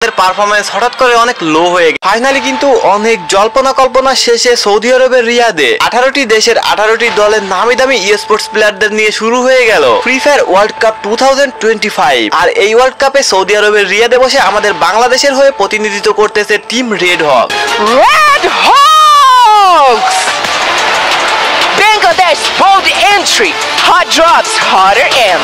Performance হঠাৎ করে অনেক লো হয়ে গেছে। ফাইনালি কিন্তু অনেক জল্পনা কল্পনা শেষে সৌদি আরবের রিয়াদে 18টি দেশের 18টি দলের নামি দামি স্পোর্টস প্লেয়ারদের নিয়ে শুরু হয়ে গেল ফ্রি ফায়ার ওয়ার্ল্ড কাপ 2025। আর এই ওয়ার্ল্ড কাপে সৌদি আরবের রিয়াদে বসে আমাদের বাংলাদেশের হয়ে প্রতিনিধিত্ব করতেছে টিম রেড হক। Red Hawks! Bangladesh bold entry, hot drops, hotter M.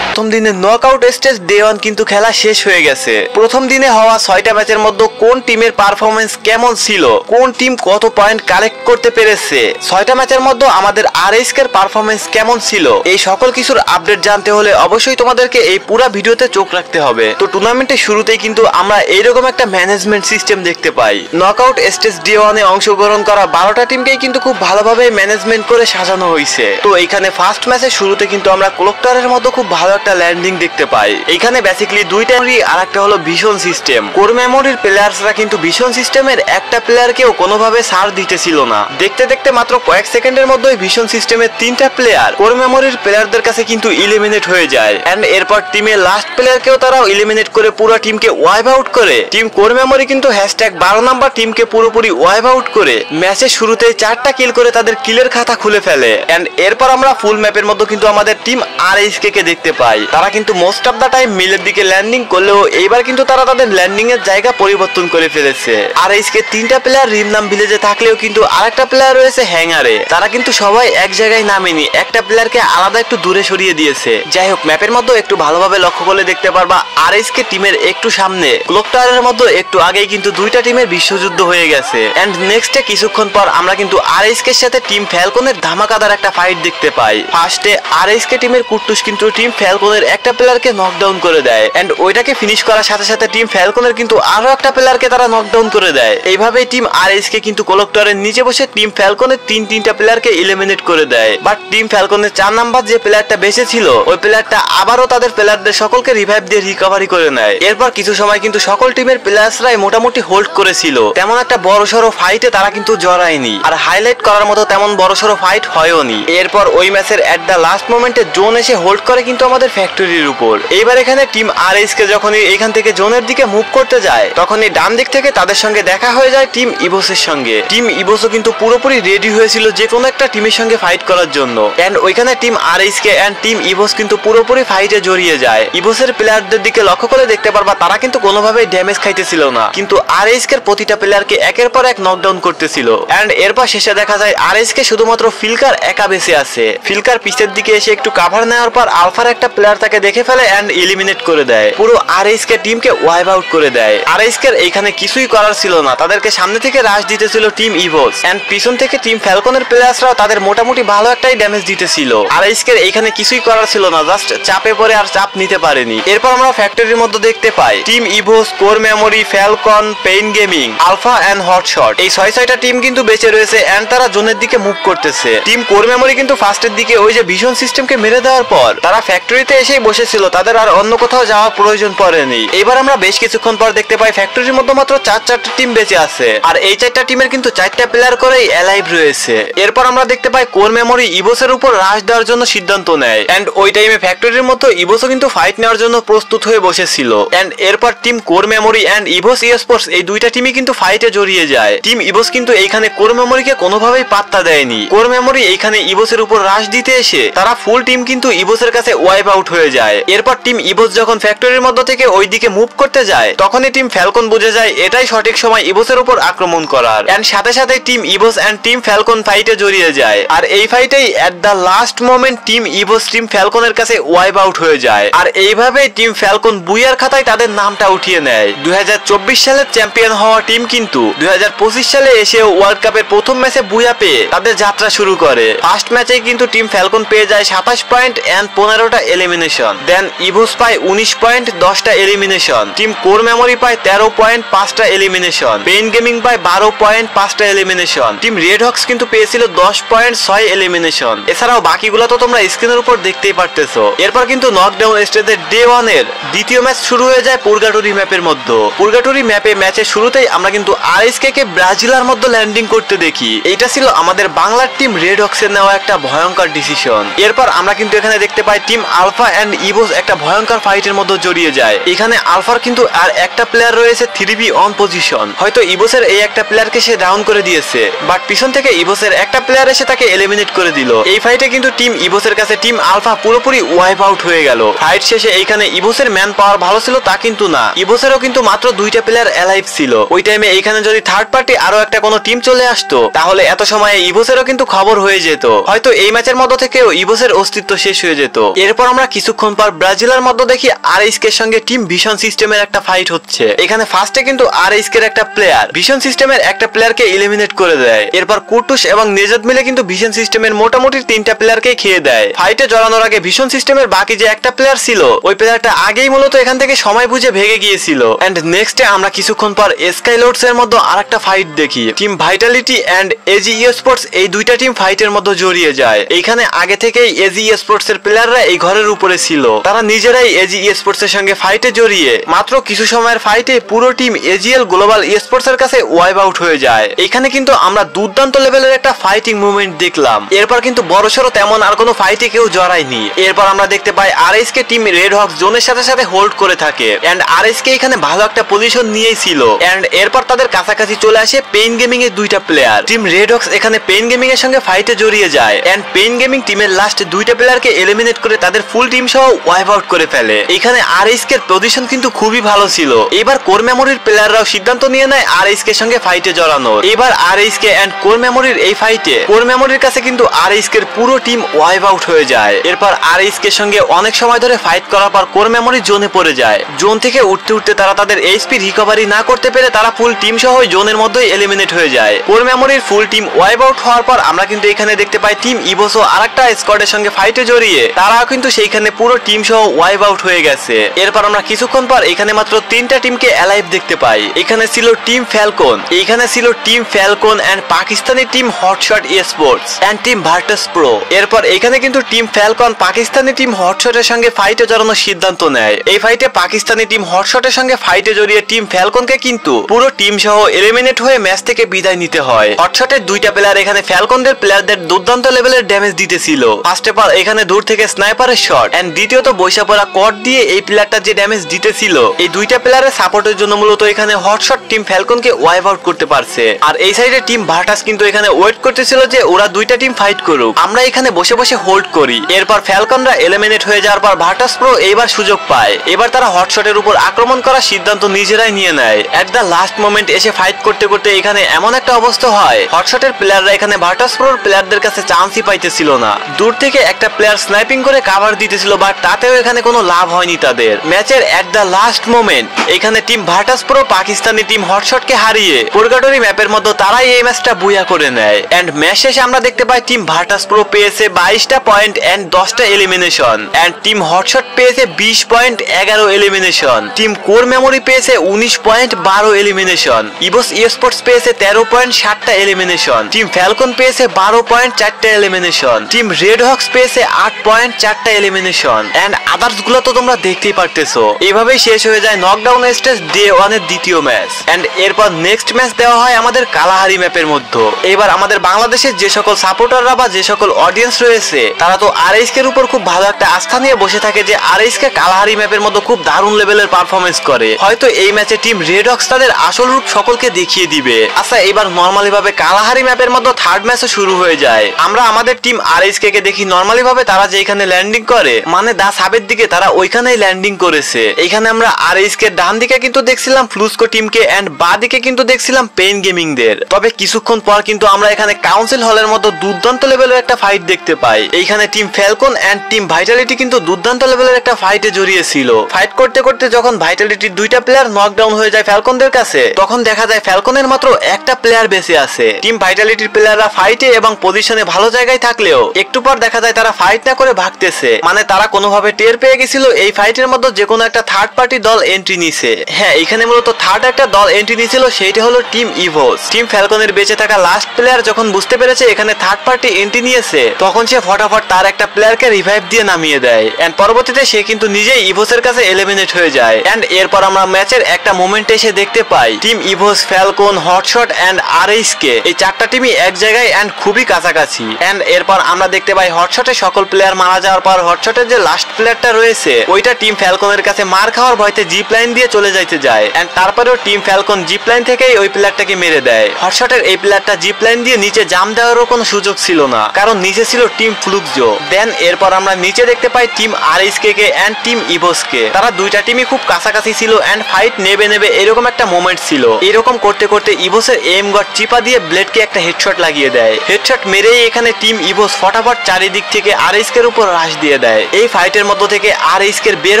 প্রথম দিনে নকআউট স্টেজ ডে 1 কিন্তু খেলা শেষ হয়ে গেছে। প্রথম দিনে হওয়া 6টা ম্যাচের মধ্যে কোন টিমের পারফরম্যান্স কেমন ছিল, কোন টিম কত পয়েন্ট কালেক্ট করতে পেরেছে, 6টা ম্যাচের মধ্যে আমাদের আরএসকে এর পারফরম্যান্স কেমন ছিল, এই সকল কিছুর আপডেট জানতে হলে অবশ্যই তোমাদেরকে এই পুরো ভিডিওতে চোখ রাখতে হবে। তো টুর্নামেন্টের শুরুতেই কিন্তু আমরা এইরকম একটা ম্যানেজমেন্ট সিস্টেম দেখতে পাই। নকআউট স্টেজ ডে 1 এ অংশগ্রহণ করা 12টা টিমকেই কিন্তু খুব ভালোভাবে ম্যানেজমেন্ট করে সাজানো হয়েছে। তো এইখানে ফার্স্ট ম্যাচের শুরুতে কিন্তু আমরা ক্লকটারের মধ্যে খুব ভালো ল্যান্ডিং দেখতে পাই। এখানে বেসিক্যালি দুইটা মেমরি আর একটা হলো ভিশন সিস্টেম। কোর মেমোরির প্লেয়ার্সরা কিন্তু ভিশন সিস্টেমের একটা প্লেয়ারকেও কোনোভাবে ছাড় দিতেছিল না। দেখতে দেখতে মাত্র কয়েক সেকেন্ডের মধ্যেই ভিশন সিস্টেমের 3টা প্লেয়ার কোর মেমোরির প্লেয়ারদের কাছে কিন্তু ইলিমিনেট হয়ে যায়। এন্ড এরপর টিমের লাস্ট প্লেয়ারকেও তারাও ইলিমিনেট করে পুরো টিমকে ওয়াইপ আউট করে টিম কোর মেমোরি কিন্তু #12 নাম্বার টিমকে পুরোপুরি ওয়াইপ আউট করে ম্যাচের শুরুতেই 4টা কিল করে তাদের কিলের খাতা খুলে ফেলে। এন্ড এরপর আমরা ফুল ম্যাপের মধ্যে কিন্তু আমাদের টিম আরএসকে কে দেখতে পাই। তারা কিন্তু মোস্ট অফ দা টাইম মিলের দিকে ল্যান্ডিং করলেও এইবার কিন্তু তারা তাদের ল্যান্ডিং এর জায়গা পরিবর্তন করে ফেলেছে। আর এইসকে 3টা প্লেয়ার রিমনাম ভিলেজে থাকলেও কিন্তু আরেকটা প্লেয়ার রয়েছে হ্যাঙ্গারে। তারা কিন্তু সবাই এক জায়গায় নামেনি, একটা প্লেয়ারকে আলাদা একটু দূরে সরিয়ে দিয়েছে। যাই হোক, ম্যাপের মধ্যে একটু ভালোভাবে লক্ষ্য করলে দেখতে পারবা আর এইসকে টিমের একটু সামনে ক্লক টাওয়ারের মধ্যে একটু আগেই কিন্তু দুইটা টিমের বিশ্বযুদ্ধ হয়ে গেছে। এন্ড নেক্সটে কিছুক্ষণ পর আমরা কিন্তু আর এইসকে এর সাথে টিম ফ্যালকনের ধামাকাদার একটা ফাইট দেখতে পাই। ফার্স্টে আর এইসকে টিমের কুট্টুস কিন্তু টিম ফ্যালকনের একটা প্লেয়ারকে নকডাউন করে দেয়। এন্ড ওইটাকে ফিনিশ করার সাথে সাথে টিম ফ্যালকনের কিন্তু আরো একটা প্লেয়ারকে তারা নকডাউন করে দেয়। এইভাবেই টিম আরএসকে কিন্তু ক্লকটাওয়ারের নিচে বসে টিম ফ্যালকনের তিনটা প্লেয়ারকে এলিমিনেট করে দেয়। বাট টিম ফ্যালকনের 4 নাম্বার যে প্লেয়ারটা বেঁচে ছিল ওই প্লেয়ারটা আবারও তাদের প্লেয়ারদের সকলকে রিভাইভ দিয়ে রিকভারি করে নেয়। এরপর কিছু সময় কিন্তু সকল টিমের প্লেয়ার্সরাই মোটামুটি হোল্ড করেছিল। তেমন একটা বড়সড় ফাইটে তারা কিন্তু জড়ায়নি, আর হাইলাইট করার মতো তেমন বড়সড় ফাইট হয়ওনি। এরপর ওই ম্যাচের এট দ্য লাস্ট মোমেন্টে জোন এসে হোল্ড করে কিন্তু আমাদের ফ্যাক্টরির উপর। এইবার এখানে টিম আরএসকে যখনই এখান থেকে জোনের দিকে মুভ করতে যায় তখনই ডান দিক থেকে তাদের সঙ্গে দেখা হয়ে যায় টিম ইভোসের সঙ্গে। টিম ইভোসও কিন্তু পুরোপুরি রেডি হয়েছিল যে কোনো একটা টিমের সঙ্গে ফাইট করার জন্য। এন্ড ওইখানে team RSK and team Evos কিন্তু পুরোপুরি ফাইটে জড়িয়ে যায়। ইভোসের প্লেয়ারদের দিকে লক্ষ্য করে দেখতে পারবা তারা কিন্তু কোনোভাবেই ড্যামেজ খাইতেছিল না, কিন্তু আরএসকে প্রতিটা প্লেয়ারকে একের পর এক নকডাউন করতেছিল। এন্ড এরপর শেষে দেখা যায় আরএসকে শুধুমাত্র ফিলকার একা বেঁচে আছে। ফিলকার পিছের দিকে এসে একটু কাভার নেওয়ার পর আলফার একটা প্লেয়ার তাকে দেখে ফেলে এন্ড এলিমিনেট করে দেয়, পুরো আরএসকে টিমকে ওয়াইপ আউট করে দেয়। আরএসকে এইখানে কিছুই করার ছিল না, তাদেরকে সামনে থেকে রাশ দিতেছিল টিম ইভোস এন্ড পিছন থেকে টিম ফ্যালকনের প্লেয়ার্সরাও তাদের মোটামুটি ভালো একটাই ড্যামেজ দিতেছিল। আরএসকে এইখানে কিছুই করার ছিল না, জাস্ট চাপে পড়ে আর চাপ নিতে পারেনি। এরপর আমরা ফ্যাক্টরির মধ্যে দেখতে পাই team Evos, Core Memory, Falcon, Pain Gaming, Alpha and Hotshot এই 6টা টিম কিন্তু বেঁচে রয়েছে এন্ড তারা জোনের দিকে মুভ করতেছে। টিম কোর মেমোরি কিন্তু ফার্স্টের দিকে ওই যে ভিশন সিস্টেমকে মেরে দেওয়ার পর তারা ফ্যাক্টরিতে এসেই বসেছিল, তাদের আর অন্য কোথাও যাওয়ার প্রয়োজন পড়েনি। এবার আমরা বেশ কিছুক্ষণ পর দেখতে পাই ফ্যাক্টরির মধ্যে মাত্র 4টা টিম বেঁচে আছে, আর এই 4টা টিমের কিন্তু 4টা প্লেয়ার করেই অ্যালাইভ রয়েছে। এরপর আমরা দেখতে পাই কোর মেমোরি ইভোসের উপর রাশ দেওয়ার জন্য সিদ্ধান্ত নেয় এন্ড ওই টাইমে ফ্যাক্টরির মধ্যে ইভোসও কিন্তু ফাইট নেওয়ার জন্য প্রস্তুত হয়ে বসেছিল। এন্ড এরপর team Core Memory and Evos sports এই দুইটা টিমই কিন্তু ফাইটে জড়িয়ে যায়। টিম ইভোস কিন্তু এইখানে কোর মেমোরিকে কোনোভাবেই পাত্তা দেয়নি। কোর মেমোরি এইখানে ইভোসের উপর রাশ দিতে এসে তারা ফুল টিম কিন্তু ইভোসের কাছে ওয়াইপ আউট হয়ে যায়। এরপর টিম ইভোস যখন ফ্যাক্টরির মধ্যে থেকে ওই দিকে মুভ করতে যায় তখনই টিম ফ্যালকন বুঝে যায় এটাই সঠিক সময় ইভোসের উপর আক্রমণ করার। এন্ড সাথে সাথে team Evos and team Falcon ফাইটে জড়িয়ে যায়, আর এই ফাইটেই at the last moment team Evos team ফ্যালকনের কাছে ওয়াইপ আউট হয়ে যায়। আর এইভাবেই টিম ফ্যালকন বুইয়ার খাতায় তাদের নামটা উঠিয়ে নেয়। 2024 সালের চ্যাম্পিয়ন হওয়া টিম কিন্তু 2025 সালে এসে ওয়ার্ল্ড কাপের প্রথম ম্যাচে বুইয়া পেয়ে তাদের যাত্রা শুরু করে। ফার্স্ট ম্যাচেই কিন্তু টিম ফ্যালকন পেয়ে যায় 27 পয়েন্ট এন্ড 15টা এলিমিনেশন। দেন ইভোস পায় 19 পয়েন্ট 10টা এলিমিনেশন। টিম কোর মেমোরি পায় 13 পয়েন্ট 5টা এলিমিনেশন। পেইন গেমিং পায় 12 পয়েন্ট 5টা এলিমিনেশন। টিম রেড হক্স কিন্তু পেয়েছিল 10 পয়েন্ট 6 এলিমিনেশন। এছাড়াও বাকিগুলো তো তোমরা স্ক্রিনের উপর দেখতেই পারতেছো। এরপর কিন্তু নকডাউন স্টেজের ডে 1 এর দ্বিতীয় ম্যাচ শুরু হয়ে যায় পুরগাটরি ম্যাপের মধ্যে। পুরগাটরি ম্যাপে ম্যাচের শুরুতেই আমরা কিন্তু আরএসকে কে ব্রাজিলের মধ্যে ল্যান্ডিং করতে দেখি। এটা ছিল আমাদের বাংলার টিম রেড হক্সের নেওয়া একটা ভয়ঙ্কর ডিসিশন। এরপর আমরা কিন্তু এখানে দেখতে পাই team Alpha Alpha and Evos একটা ভয়ঙ্কর ফাইটের মধ্যে জড়িয়ে যায়। এখানে আলফার কিন্তু আর একটা প্লেয়ার রয়েছে 3v অন পজিশন। হয়তো ইভোসের এই একটা প্লেয়ারকে সে ডাউন করে দিয়েছে, বাট পিছন থেকে ইভোসের একটা প্লেয়ার এসে তাকে এলিমিনেট করে দিল। এই ফাইটে কিন্তু টিম ইভোসের কাছে টিম আলফা পুরোপুরি ওয়াইপ আউট হয়ে গেল। ফাইট শেষে এইখানে ইভোসের ম্যান পাওয়ার ভালো ছিল তা কিন্তু না, ইভোসেরও কিন্তু মাত্র 2টা প্লেয়ার অ্যালাইভ ছিল। ওই টাইমে এইখানে যদি থার্ড পার্টি আরো একটা কোনো টিম চলে আসতো তাহলে এত সময়ে ইভোসেরও কিন্তু খবর হয়ে যেত। হয়তো এই ম্যাচের মধ্য থেকেও ইভোসের অস্তিত্ব শেষ হয়ে যেত। এরপর আমরা কিছুক্ষণ পর ব্রাজিলের মধ্যে দেখি আরএসকে সঙ্গে টিম ভিশন সিস্টেমের একটা ফাইট হচ্ছে। এখানে ফার্স্টে কিন্তু আরএসকে একটা প্লেয়ার ভিশন সিস্টেমের একটা প্লেয়ারকে এলিমিনেট করে দেয়। এরপর কুটুস এবং নেজাদ মিলে কিন্তু ভিশন সিস্টেমের মোটামুটি 3টা প্লেয়ারকে খেয়ে দেয়। ফাইটে জড়ানোর আগে ভিশন সিস্টেমের বাকি যে একটা প্লেয়ার ছিল ওই প্লেয়ারটা আগেই মূলত এখান থেকে সময় বুঝে ভেগে গিয়েছিল। এন্ড নেক্সটে আমরা কিছুক্ষণ পর স্কাইলোডস এর মধ্যে আরেকটা ফাইট দেখি। Team Vitality and AG sports এই দুইটা টিম ফাইটের মধ্যে জড়িয়ে যায়। এইখানে আগে থেকেই এজি স্পোর্টস এর প্লেয়াররা এই ঘরের উপরে ছিল। তারা নিজেরাই এজি স্পোর্টস এর সঙ্গে ফাইটে জড়িয়ে মাত্র কিছু সময়ের ফাইটে পুরো টিম এজিএল গ্লোবাল স্পোর্টস এর কাছে ওয়াইপ আউট হয়ে যায়। এখানে কিন্তু আমরা দুর্দান্ত লেভেলের একটা ফাইটিং মুভমেন্ট দেখলাম। এরপর কিন্তু বড়সড় তেমন আর কোনো ফাইটে কেউ জড়ায়নি। এরপর আমরা দেখতে পাই আরএসকে টিম রেড হক্স জোনের সাথে সাথে হোল্ড করে থাকে এন্ড আরএসকে এখানে ভালো একটা পজিশন নিয়েই ছিল। এন্ড এরপর তাদের কাছাকাছি চলে আসে পেইন গেমিং এর 2টা প্লেয়ার। টিম রেড হক্স এখানে পেইন গেমিং এর সঙ্গে ফাইটে জড়িয়ে যায় এন্ড পেইন গেমিং টিমের লাস্ট 2টা প্লেয়ারকে এলিমিনেট করে তাদের ফুল টিম সহ ওয়াইপ আউট করে ফেলে। এখানে আরএসকে এর পজিশন কিন্তু খুবই ভালো ছিল। এবার কোর মেমোরির প্লেয়াররাও সিদ্ধান্ত নিয়ে নেয় আরএসকে এর সঙ্গে ফাইটে জড়ানোর। এবার আরএসকে এন্ড কোর মেমোরির এই ফাইটে কোর মেমোরির কাছে কিন্তু আরএসকে এর পুরো টিম ওয়াইপ আউট হয়ে যায়। এরপর আরএসকে এর সঙ্গে অনেক সময় ধরে ফাইট করার পর কোর মেমোরি জোনে পড়ে যায়। জোন থেকে উঠতে উঠতে তারা তাদের এইচপি রিকভারি না করতে পেরে তারা ফুল টিম সহ জোনের মধ্যেই এলিমিনেট হয়ে যায়। কোর মেমোরির ফুল টিম ওয়াইপ আউট হওয়ার পর আমরা কিন্তু এখানে দেখতে পাই টিম ইভোসো আরেকটা স্কোয়াডের সঙ্গে ফাইটে জড়িয়ে তারা কিন্তু সেইখানে পুরো টিম সহ ওয়াইপ আউট হয়ে গেছে। এরপর আমরা কিছুক্ষণ পর এখানে মাত্র 3টা টিমকে অ্যালাইভ দেখতে পাই। এখানে ছিল টিম ফ্যালকন, এখানে ছিল team Falcon and Pakistani team Hotshot sports and team Virtus Pro. এরপর এখানে কিন্তু টিম ফ্যালকন পাকিস্তানি টিম হটশটের সঙ্গে ফাইটে জড়ানোর সিদ্ধান্ত নেয়। এই ফাইটে পাকিস্তানি টিম হটশটের সঙ্গে ফাইটে জড়িয়ে টিম ফ্যালকনকে কিন্তু পুরো টিম সহ এলিমিনেট হয়ে ম্যাচ থেকে বিদায় নিতে হয়। হটশটের 2টা প্লেয়ার এখানে ফ্যালকনদের প্লেয়ারদের দুর্দান্ত লেভেলের ড্যামেজ দিতেছিল। ফার্স্ট অফ অল এখানে দূর থেকে স্নাইপারের শট এন্ড দ্বিতীয়ত বৈশা পড়া কট দিয়ে এই প্লেয়ারটা যে ড্যামেজ দিতেছিল এই 2টা প্লেয়ারের সাপোর্টের জন্য মূলত এখানে হটশট টিম ফ্যালকনকে ওয়াইপ আউট করতে পারছে। আর এই সাইডে টিম ভার্টাস কিন্তু এখানে ওয়েট করতেছিল যে ওরা 2টা টিম ফাইট করুক, আমরা এখানে বসে বসে হোল্ড করি। এরপর ফ্যালকনরা এলিমিনেট হয়ে যাওয়ার পর ভার্টাস প্রো এইবার সুযোগ পায়। এবার তারা হটশটের উপর আক্রমণ করার সিদ্ধান্ত নিজেরাই নিয়ে নেয়। এট দ্য লাস্ট মোমেন্ট এসে ফাইট করতে করতে এখানে এমন একটা অবস্থা হয় হটশটের প্লেয়াররা এখানে ভার্টাস প্রোর প্লেয়ারদের কাছে চান্সই পাইতেছিল না। দূর থেকে একটা প্লেয়ার স্নাইপিং করে কভার দিতেছিল বাট তাতেও এখানে কোনো লাভ হয়নি তাদের। ম্যাচের এট দ্য লাস্ট মোমেন্ট এখানে team Virtus Pro Pakistani team হটশটকে হারিয়ে পুরগাটরি ম্যাপের মধ্যে তারাই এই ম্যাচটা বুয়া করে নেয়। এন্ড ম্যাচ শেষে আমরা দেখতে পাই টিম ভার্টাস প্রো পেয়েছে 22টা পয়েন্ট এন্ড 10টা এলিমিনেশন এন্ড টিম হটশট পেয়েছে 20 point 11 elimination. Team Core memory পেয়েছে 19 পয়েন্ট 12 এলিমিনেশন। ইভোস স্পোর্টস পেয়েছে 13 পয়েন্ট 7টা এলিমিনেশন। টিম ফ্যালকন পেয়েছে 12 পয়েন্ট 4টা এলিমিনেশন। টিম রেড হক্স পেয়েছে 8 পয়েন্ট 4টা এলিমিনেশন এন্ড আদার্স গুলো তো তোমরা দেখতেই পারতেছো। এইভাবেই শেষ হয়ে যায় নকডাউন স্টেজ ডে 1 এর দ্বিতীয় ম্যাচ এন্ড এরপর নেক্সট ম্যাচ দেওয়া হয় আমাদের কালাহারি ম্যাপের মধ্যে। এবার আমাদের বাংলাদেশের যে সকল সাপোর্টাররা বা যে সকল অডিয়েন্স রয়েছে তারা তো আরএসকে এর উপর খুব ভালো একটা আস্থা নিয়ে বসে থাকে যে আরএসকে কালাহারি ম্যাপের মধ্যে খুব দারুণ লেভেলের পারফরমেন্স করে। হয়তো এই ম্যাচে টিম রেড হক্স তাদের আসল রূপ সকলকে দেখিয়ে দিবে। আচ্ছা এবার নরমালি ভাবে কালাহারি ম্যাপের মধ্যে থার্ড ম্যাচও শুরু হয়ে যায়। আমরা আমাদের টিম আরএসকে কে দেখি নরমালি ভাবে তারা যে এখানে ল্যান্ডিং করে মানে দা সাবের দিকে তারা ওইখানেই ল্যান্ডিং করেছে। এখানে আমরা আরএসকে ডান দিকে কিন্তু দেখছিলাম ফ্লুস্কো টিমকে এন্ড বা দিকে কিন্তু দেখছিলাম পেইন গেমিং দের। তবে কিছুক্ষণ পর কিন্তু আমরা এখানে কাউন্সিল হলের মধ্যে দুর্দান্ত লেভেলের একটা ফাইট দেখতে পাই। এইখানে team Falcon and team Vitality কিন্তু দুর্দান্ত লেভেলের একটা ফাইটে জড়িয়েছিল। ফাইট করতে করতে যখন ভাইটালিটির 2টা প্লেয়ার নকডাউন হয়ে যায় ফ্যালকনদের কাছে তখন দেখা যায় ফ্যালকনের মাত্র একটা প্লেয়ার বেঁচে আছে। টিম ভাইটালিটির প্লেয়াররা ফাইটে এবং পজিশনে ভালো জায়গায় থাকলেও একটু পর দেখা যায় তারা ফাইট না করে ভাগতেছে। মানে তারা কোনোভাবে টের পেয়ে গেছিল এই ফাইটের মধ্যে যে কোনো একটা থার্ড পার্টি দল এন্ট্রি নিছে। হ্যাঁ এখানে মূলত থার্ড একটা দল এন্ট্রি নিছিল, সেইটা হলো টিম ইভোস। টিম ফ্যালকনের বেঁচে থাকা লাস্ট প্লেয়ার যখন বুঝতে পেরেছে এখানে থার্ড পার্টি এন্ট্রি নিয়েছে তখন সে ফটাফট তার একটা প্লেয়ারকে রিভাইভ দিয়ে নামিয়ে দেয় এন্ড পরবর্তীতে সে কিন্তু নিজেই ইভোসের কাছে এলিমিনেট হয়ে যায়। এন্ড এরপর আমরা ম্যাচের একটা মোমেন্টে এসে দেখতে পাই team Evos, Falcon, Hotshot and RSK এই 4টা টিমই এক জায়গায় এন্ড খুবই কাছাকাছি। এন্ড এরপর আমরা দেখতে পাই হটশটের সকল প্লেয়ার মারা যাওয়ার পর হটশট হটশটের যে লাস্ট প্লেয়ারটা রয়েছে ওইটা টিম ফ্যালকনের কাছে মার খাওয়ার ভয়তে জিপ লাইন দিয়ে চলে যাইতে যায় এন্ড তারপরেও টিম ফ্যালকন জিপ লাইন থেকেই ওই প্লেয়ারটাকে মেরে দেয়। হটশটের এই প্লেয়ারটা জিপ লাইন দিয়ে নিচে জাম্প দেওয়ারও কোনো সুযোগ ছিল না, কারণ নিচে ছিল টিম ফ্লুক্সজো। দেন এরপর আমরা নিচে দেখতে পাই টিম আরএসকে কে এন্ড টিম ইভোসকে। তারা দুইটা টিমই খুব কাছাকাছি ছিল এন্ড ফাইট নেবে নেবে এরকম একটা মোমেন্ট ছিল। এরকম করতে করতে ইভোসের এম গড চিপা দিয়ে ব্লেডকে একটা হেডশট লাগিয়ে দেয়। হেডশট মেরেই এখানে টিম ইভোস ফটাফট চারিদিক থেকে আরএসকে এর উপর রাশ দিয়ে দেয়। এই ফাইটের মধ্য থেকে আরএসকে এর বের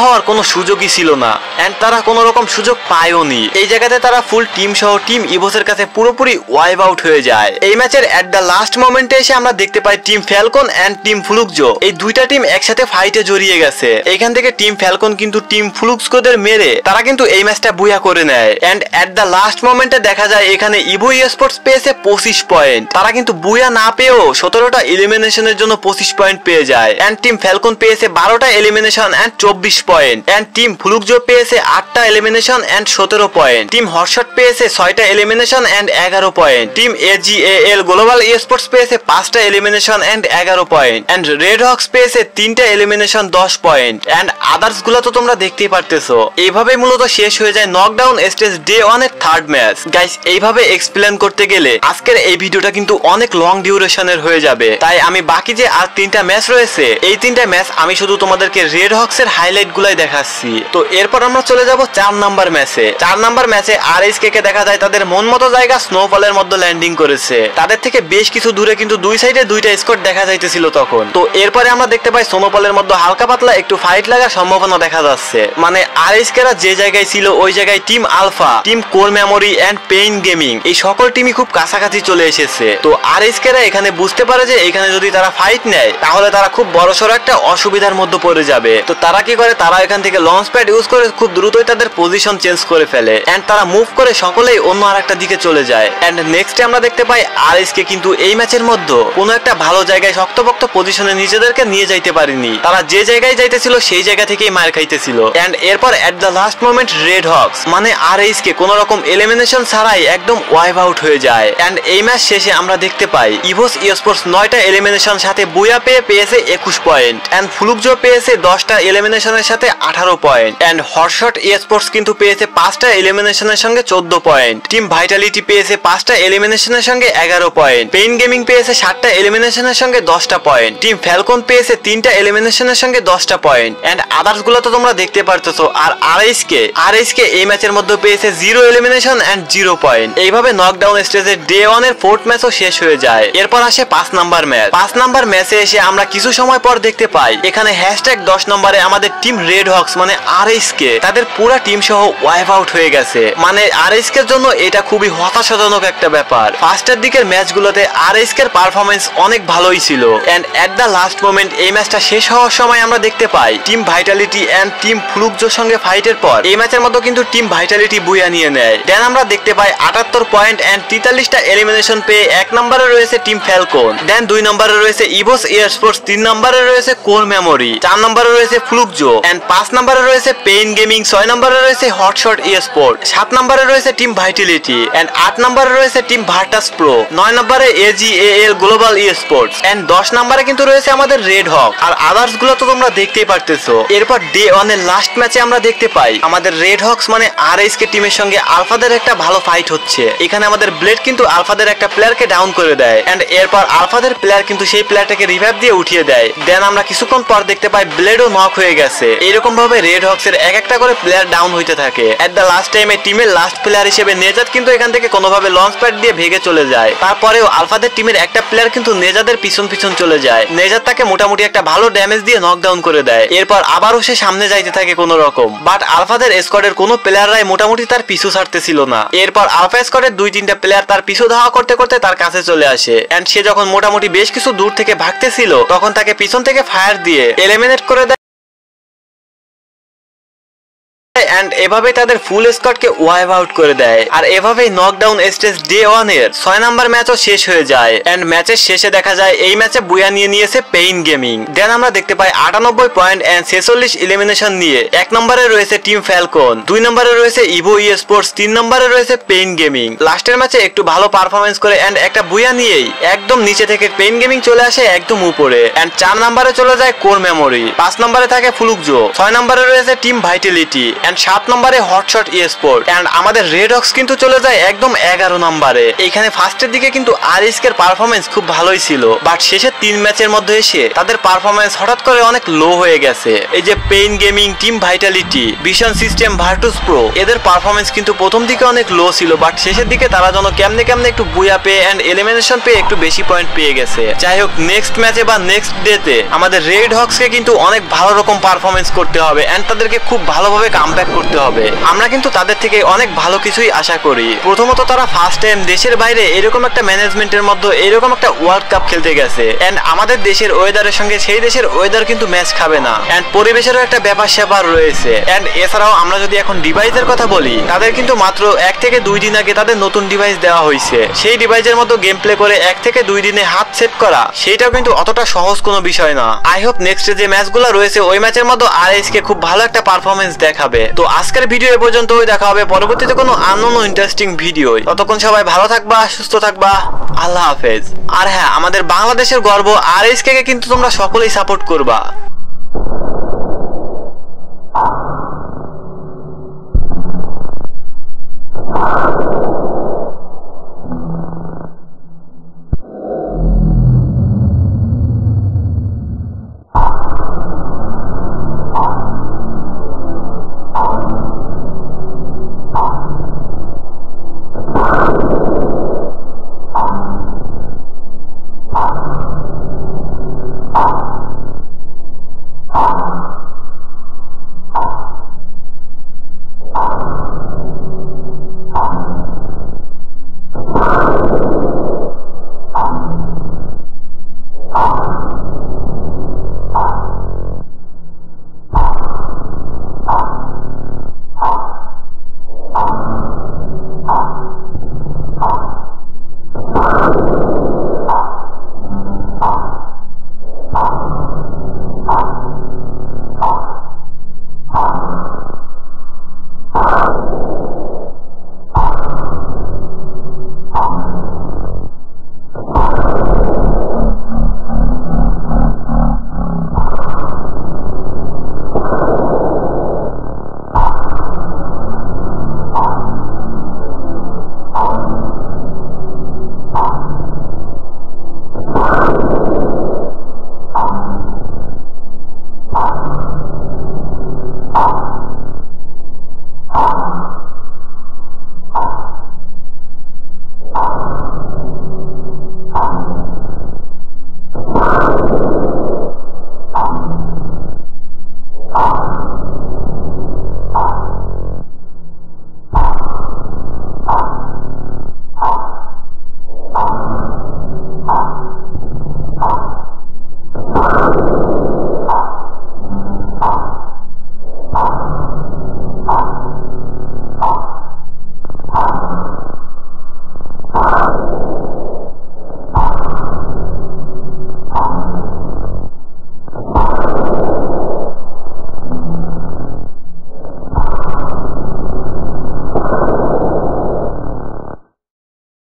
হওয়ার কোনো সুযোগই ছিল না এন্ড তারা কোনো রকম সুযোগ পায়ওনি। এই জায়গাতে তারা ফুল টিম সহ টিম ইভোসের কাছে পুরোপুরি ওয়াইপ আউট হয়ে যায়। এই ম্যাচের এট দ্য লাস্ট মোমেন্টে এসে আমরা দেখতে পাই টিম ফ্যালকন এন্ড টিম ফ্লুক্সজো এই দুইটা টিম একসাথে ফাইটে জড়িয়ে গেছে। এইখান থেকে টিম ফ্যালকন কিন্তু টিম ফ্লুক্সজোদের মেরে তারা কিন্তু এই ম্যাচটা বুয়া করে নেয় এন্ড এট দ্য লাস্ট মোমেন্টে দেখা যায় এখানে ইভো স্পোর্টস পেয়েছে 25 পয়েন্ট। তারা কিন্তু বুয়া না পেয়েও 17টা এলিমিনেশনের জন্য 25 পয়েন্ট পেয়ে যায় এন্ড টিম ফ্যালকন পেয়েছে 12টা elimination and 24 point and team Fluxo পেয়েছে 8টা elimination and 17 point. Team Hotshot পেয়েছে 6টা elimination and 11 point. Team AGAL Global Sports পেয়েছে 5টা elimination and 11 point and Red Hawks পেয়েছে 3টা এলিমিনেশন 10 পয়েন্ট এন্ড আদার্স গুলো তো তোমরা দেখতেই পারতেছো। এইভাবে মূলত শেষ হয়ে যায় নকডাউন স্টেজ ডে 1 এর থার্ড ম্যাচ। গাইস এইভাবে এক্সপ্লেন করতে গেলে আজকের এই ভিডিওটা কিন্তু অনেক লং ডিউরেশনের হয়ে যাবে, তাই আমি বাকি যে আর 3টা ম্যাচ রয়েছে এই 3টা ম্যাচ আমি শুধু তোমাদেরকে রেড হক্স এর হাইলাইট গুলাই দেখাচ্ছি। তো এরপর আমরা চলে যাব 4 নাম্বার ম্যাচে। 4 নাম্বার ম্যাচে আরএসকে কে দেখা যায় তাদের মন মতো জায়গা স্নোফলের মধ্যে ল্যান্ডিং করেছে। তাদের থেকে বেশ কিছু দূরে কিন্তু দুই সাইডে দুইটা স্কোয়াড দেখা যাইতেছিল তখন। তো এরপরে আমরা দেখতে পাই স্নোফলের মধ্যে হালকা পাতলা একটু ফাইট লাগার সম্ভাবনা দেখা যাচ্ছে। মানে আরএসকেরা যে জায়গায় ছিল ওই জায়গায় team Alpha, team Core Memory and Pain Gaming এই সকল টিমই খুব কাছাকাছি চলে এসেছে। তো আরএসকেরা এখানে বুঝতে পারে যে এখানে যদি তারা ফাইট নেয় তাহলে তারা খুব বড়সড় একটা অসুবিধার মধ্যে পড়ে যাবে। তো তারা কি করে, তারা এখান থেকে লঞ্চ প্যাড ইউজ করে খুব দ্রুতই তাদের পজিশন চেঞ্জ করে ফেলে এন্ড তারা মুভ করে সকলেই অন্য আরেকটা দিকে চলে যায়। এন্ড নেক্সটে আমরা দেখতে পাই আরএসকে কিন্তু এই ম্যাচের মধ্যে কোনো একটা ভালো জায়গায় শক্তপোক্ত পজিশনে নিজেদেরকে নিয়ে যাইতে পারেনি। তারা যে জায়গায় যাইতেছিল সেই জায়গা থেকেই মার খাইতেছিল এন্ড এরপর এট the last moment red Hawks মানে আরএসকে কোনো রকম এলিমিনেশন ছাড়াই একদম ওয়াইপ আউট হয়ে যায় এন্ড এই ম্যাচ শেষে আমরা দেখতে পাই ইভোস স্পোর্টস 9টা এলিমিনেশন সাথে বুয়া পেয়েছে 21 পয়েন্ট এন্ড ফ্লুক্সজো পেয়েছে 10টা এলিমিনেশনের সাথে 18 পয়েন্ট এন্ড হটশট স্পোর্টস কিন্তু পেয়েছে 5টা এলিমিনেশনের সঙ্গে 14 পয়েন্ট। টিম ভাইটালিটি পেয়েছে 5টা এলিমিনেশনের সঙ্গে 11 পয়েন্ট। পেইন গেমিং পেয়েছে 7টা এলিমিনেশনের সঙ্গে 10টা পয়েন্ট। টিম ফ্যালকন পেয়েছে 3টা এলিমিনেশনের সঙ্গে 10টা পয়েন্ট এন্ড আদার্স গুলো তো তোমরা দেখতে পারতেছো। আর আরএসকে এই ম্যাচের মধ্যে পেয়েছে 0 এলিমিনেশন এন্ড 0 পয়েন্ট। এইভাবে নকডাউন স্টেজের ডে 1 এর 4th ম্যাচও শেষ হয়ে যায়। এরপর আসে 5 নাম্বার ম্যাচ। 5 নাম্বার ম্যাচে এসে আমরা কিছু সময় পর দেখতে পাই এখানে #10 নম্বরে আমাদের টিম রেড হক্স মানে আরএসকে তাদের পুরো টিম সহ ওয়াইপ আউট হয়ে গেছে। মানে আরএসকে এর জন্য এটা খুবই হতাশাজনক একটা ব্যাপার। ফার্স্টের দিকের ম্যাচগুলোতে আরএসকে এর পারফরম্যান্স অনেক ভালোই ছিল and at the last moment এই ম্যাচটা শেষ হওয়ার সময় আমরা দেখতে পাই টিম ভাইটালিটি এন্ড টিম ফ্লুক্সজোর সঙ্গে ফাইটের পর এই ম্যাচের মধ্যে কিন্তু টিম ভাইটালিটি বুয়া নিয়ে নেয়। দেন আমরা দেখতে পাই 78 পয়েন্ট এন্ড 43টা এলিমিনেশন পেয়ে 1 নম্বরে রয়েছে টিম ফ্যালকন। দেন 2 নম্বরে রয়েছে ইভোস স্পোর্টস, 3 নম্বরে রয়েছে কোর মেমোরি, 4 নম্বরে রয়েছে ফ্লুক্সজো এন্ড 5 নম্বরে রয়েছে পেইন গেমিং, 6 নম্বরে রয়েছে হটশট স্পোর্ট, 7 নম্বরে রয়েছে টিম ভাইটালিটি এন্ড 8 নম্বরে রয়েছে টিম ভার্টাস প্রো, 9 নম্বরে এজিএএল গ্লোবাল স্পোর্টস এন্ড 10 নম্বরে কিন্তু রয়েছে আমাদের রেড হক। আর আদার্স গুলো তো তোমরা দেখতেই পারতেছো। এরপর ডে 1 এর লাস্ট ম্যাচে আমরা দেখতে পাই আমাদের রেড হক্স মানে আরএসকে টিমের সঙ্গে আলফাদের একটা ভালো ফাইট হচ্ছে। এখানে আমাদের ব্লেড কিন্তু আলফাদের একটা প্লেয়ারকে ডাউন করে দেয় এন্ড এরপর আলফাদের প্লেয়ার কিন্তু সেই প্লেয়ারটাকে রিভাইভ দিয়ে উঠিয়ে দেয়। দেন আমরা কিছুক্ষণ পর দেখতে পাই ব্লেডও নক হয়ে গেছে। এরকম ভাবে রেড হক্স এর এক একটা করে প্লেয়ার ডাউন হইতে থাকে। এট দ্য লাস্ট টাইমে টিমের লাস্ট প্লেয়ার হিসেবে নেজাদ কিন্তু এখান থেকে কোনোভাবে লঞ্চ প্যাড দিয়ে ভেগে চলে যায়। তারপরেও আলফাদের টিমের একটা প্লেয়ার কিন্তু নেজাদের পিছন চলে যায়। নেজাদ তাকে মোটামুটি একটা ভালো ড্যামেজ দিয়ে নকডাউন করে দেয়। এরপর আবারও সে সামনে যাইতে থাকে কোন রকম, বাট আলফাদের স্কোয়াডের কোনো প্লেয়াররাই মোটামুটি তার পিছু ছাড়তেছিল না। এরপর আলফা স্কোয়াডের 2-3টা প্লেয়ার তার পিছু ধাওয়া করতে করতে তার কাছে চলে আসে এন্ড সে যখন মোটামুটি বেশ কিছু দূর থেকে ভাগতেছিল তখন তাকে পিছন থেকে ফায়ার দিয়ে এলিমিনেট করে দেয় এন্ড এভাবে তাদের ফুল স্কোয়াডকে ওয়াইপ আউট করে দেয়। আর এভাবেই নকডাউন স্টেজ ডে 1 এর 6 নাম্বার ম্যাচও শেষ হয়ে যায় এন্ড ম্যাচের শেষে দেখা যায় এই ম্যাচে বুয়া নিয়ে নিয়েছে পেইন গেমিং। দেন আমরা দেখতে পাই 98 পয়েন্ট এন্ড 46 এলিমিনেশন নিয়ে 1 নম্বরে রয়েছে টিম ফ্যালকন, 2 নম্বরে রয়েছে ইভো ই স্পোর্টস, 3 নম্বরে রয়েছে পেইন গেমিং। লাস্টের ম্যাচে একটু ভালো পারফরমেন্স করে এন্ড একটা বুয়া নিয়েই একদম নিচে থেকে পেইন গেমিং চলে আসে একদম উপরে এন্ড 4 নম্বরে চলে যায় কোর মেমোরি, 5 নম্বরে থাকে ফুলুকজো, 6 নম্বরে রয়েছে টিম ভাইটালিটি এন্ড 7 নম্বরে হটশট ই স্পোর্ট এন্ড আমাদের রেড হক্স কিন্তু চলে যায় একদম 11 নম্বরে। এইখানে ফার্স্টের দিকে কিন্তু আরএসকে এর পারফরমেন্স খুব ভালোই ছিল, বাট শেষের 3 ম্যাচের মধ্যে এসে তাদের পারফরমেন্স হঠাৎ করে অনেক লো হয়ে গেছে। এই যে Pain Gaming, team Vitality, Vision System, Virtus Pro, এদের পারফরমেন্স কিন্তু প্রথম দিকে অনেক লো ছিল, বাট শেষের দিকে তারা যেন কেমনে কেমনে একটু বুয়া পেয়ে এন্ড এলিমিনেশন পেয়ে একটু বেশি পয়েন্ট পেয়ে গেছে। যাই হোক, নেক্সট ম্যাচে বা নেক্সট ডেতে আমাদের রেড হক্সকে কিন্তু অনেক ভালো রকম পারফরমেন্স করতে হবে এন্ড তাদেরকে খুব ভালোভাবে কামব্যাক করতে হবে। আমরা কিন্তু তাদের থেকে অনেক ভালো কিছুই আশা করি। প্রথমত তারা ফার্স্ট টাইম দেশের বাইরে এরকম একটা ম্যানেজমেন্টের মধ্যে এরকম একটা ওয়ার্ল্ড কাপ খেলতে গেছে এন্ড আমাদের দেশের ওয়েদারের সঙ্গে সেই দেশের ওয়েদার কিন্তু ম্যাচ খাবে না এন্ড পরিবেশেরও একটা ব্যাপার স্যাপার রয়েছে। এন্ড এছাড়াও আমরা যদি এখন ডিভাইসের কথা বলি, তাদের কিন্তু মাত্র 1 থেকে 2 দিন আগে তাদের নতুন ডিভাইস দেওয়া হয়েছে। সেই ডিভাইসের মতো গেম প্লে করে 1 থেকে 2 দিনে হাত সেট করা সেটাও কিন্তু অতটা সহজ কোনো বিষয় না। আই হোপ নেক্সট যে ম্যাচগুলো রয়েছে ওই ম্যাচের মতো আরএসকে খুব ভালো একটা পারফরমেন্স দেখাবে। তো আজকের ভিডিও এ পর্যন্তই, দেখা হবে পরবর্তীতে কোনো আননোন ইন্টারেস্টিং ভিডিও। ততক্ষণ সবাই ভালো থাকবা, সুস্থ থাকবা, আল্লাহ হাফেজ। আর হ্যাঁ, আমাদের বাংলাদেশের গর্ব আরএসকে কে কিন্তু তোমরা সকলেই সাপোর্ট করবা।